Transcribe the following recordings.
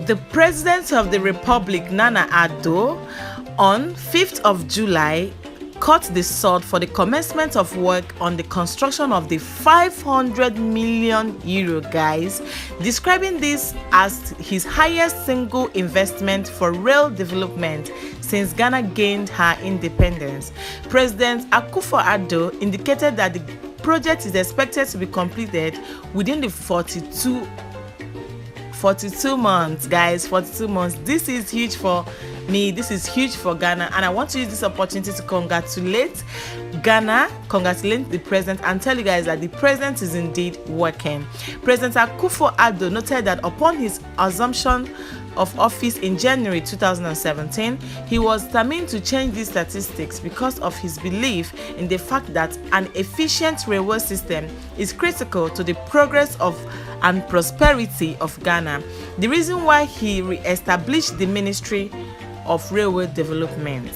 The President of the Republic, Nana Addo, on 5th of July, cut the sod for the commencement of work on the construction of the 500 million euro, guys, describing this as his highest single investment for rail development since Ghana gained her independence. President Akufo-Addo indicated that the project is expected to be completed within the 42 months, guys. 42 months. This is huge for me. This is huge for Ghana, and I want to use this opportunity to congratulate Ghana, congratulate the president, and tell you guys that the president is indeed working. President Akufo-Addo noted that upon his assumption of office in January 2017, he was determined to change these statistics because of his belief in the fact that an efficient railway system is critical to the progress of and prosperity of Ghana. The reason why he re-established the Ministry of Railway Development.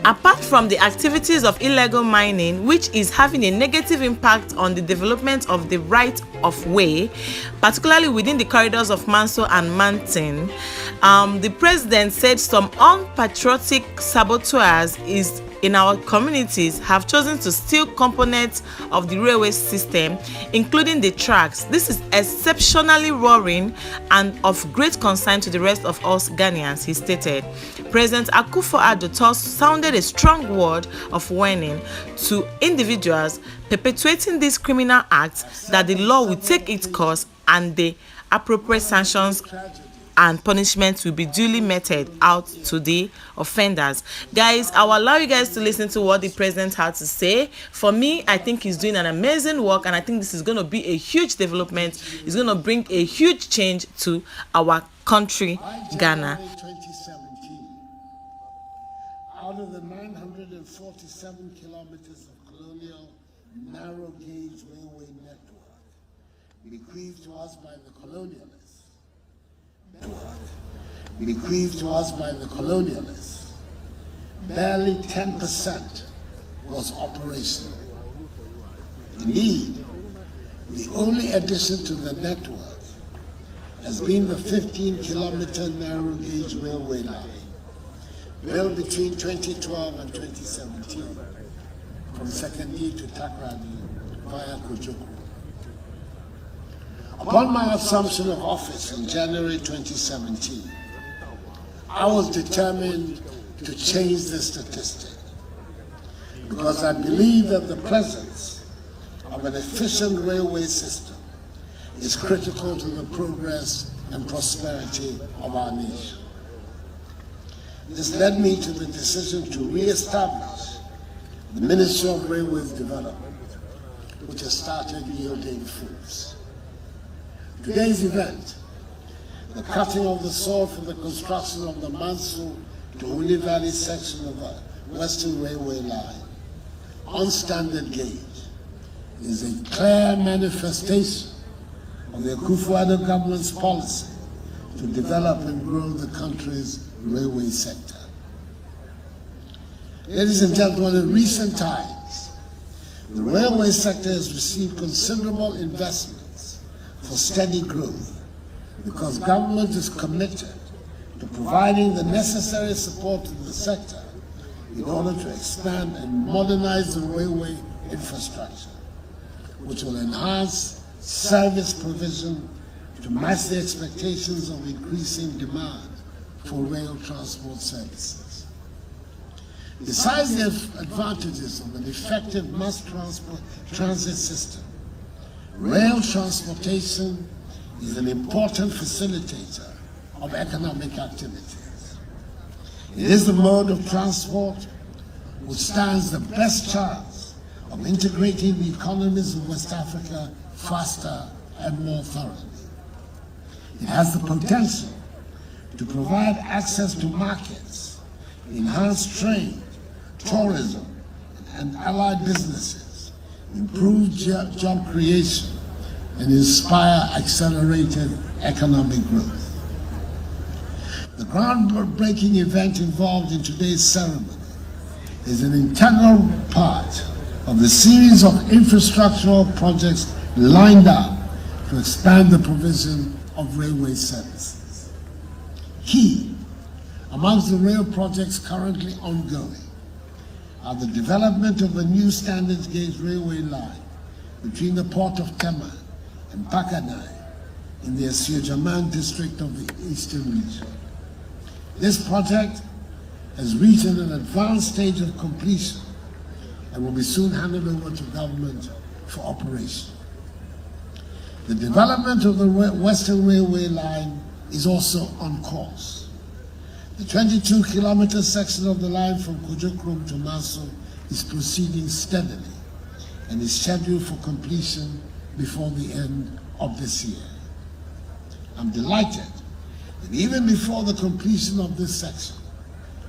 Apart from the activities of illegal mining, which is having a negative impact on the development of the right of way, particularly within the corridors of Manso and Mantin, the president said some unpatriotic saboteurs in our communities have chosen to steal components of the railway system, including the tracks. This is exceptionally worrying and of great concern to the rest of us Ghanaians, he stated. President Akufo-Addo sounded a strong word of warning to individuals perpetuating these criminal acts that the law will take its course and the appropriate sanctions and punishments will be duly meted out to the offenders. Guys, I will allow you guys to listen to what the president had to say. For me, I think he's doing an amazing work, and I think this is going to be a huge development. It's going to bring a huge change to our country, Ghana. 2017, out of the 947 kilometers of colonial narrow gauge railway network bequeathed to us by the colonialists, barely 10% was operational. Indeed, the only addition to the network has been the 15-kilometer narrow gauge railway line built between 2012 and 2017 from Sekondi to Takoradi via Kojoku. Upon my assumption of office in January 2017, I was determined to change this statistic because I believe that the presence of an efficient railway system is critical to the progress and prosperity of our nation. This led me to the decision to re-establish the Ministry of Railways Development, which has started yielding fruits. Today's event, the cutting of the sod for the construction of the Manso to Uni Valley section of the Western Railway line on standard gauge, is a clear manifestation of the Akufo-Addo government's policy to develop and grow the country's railway sector. Ladies and gentlemen, in recent times, the railway sector has received considerable investments for steady growth because government is committed to providing the necessary support to the sector in order to expand and modernize the railway infrastructure, which will enhance service provision to match the expectations of increasing demand for rail transport services. Besides the advantages of an effective mass transit system, rail transportation is an important facilitator of economic activities. It is the mode of transport which stands the best chance of integrating the economies of West Africa faster and more thoroughly. It has the potential to provide access to markets, enhance trade, tourism, and allied businesses, improve job creation, and inspire accelerated economic growth. The groundbreaking event involved in today's ceremony is an integral part of the series of infrastructural projects lined up to expand the provision of railway services. Key amongst the rail projects currently ongoing are the development of a new standard gauge railway line between the port of Tema and Pakanai in the Asiajaman district of the Eastern Region. This project has reached an advanced stage of completion and will be soon handed over to government for operation. The development of the Western Railway line is also on course. The 22-kilometer section of the line from Kujokrom to Manso is proceeding steadily and is scheduled for completion before the end of this year. I'm delighted that even before the completion of this section,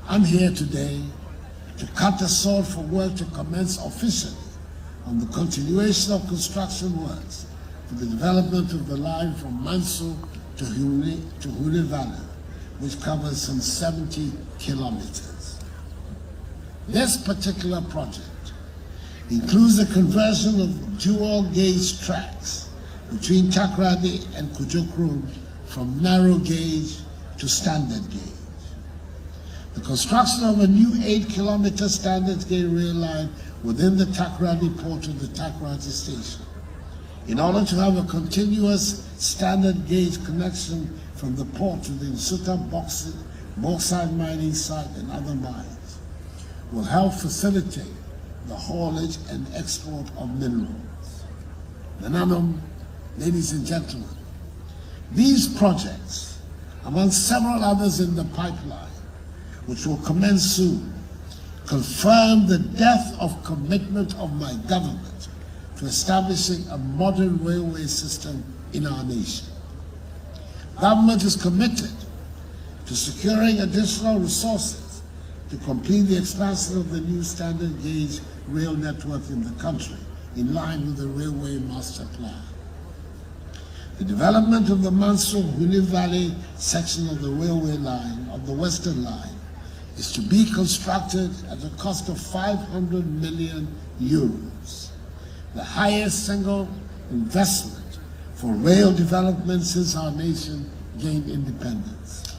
I'm here today to cut the sword for work to commence officially on the continuation of construction works for the development of the line from Manso to Hune Valley, which covers some 70 kilometers. This particular project includes the conversion of dual gauge tracks between Takrady and Kujokrom from narrow gauge to standard gauge. The construction of a new 8-kilometer standard gauge rail line within the Takrady port of the Takrady station, in order to have a continuous standard gauge connection from the port to the Nsuta bauxite mining site and other mines, will help facilitate the haulage and export of minerals. Nananum, ladies and gentlemen, these projects, among several others in the pipeline, which will commence soon, confirm the depth of commitment of my government to establishing a modern railway system in our nation. Government is committed to securing additional resources to complete the expansion of the new standard gauge rail network in the country, in line with the Railway Master Plan. The development of the Manso-Hune Valley section of the railway line, of the Western Line, is to be constructed at a cost of 500 million euros, the highest single investment for rail development since our nation gained independence.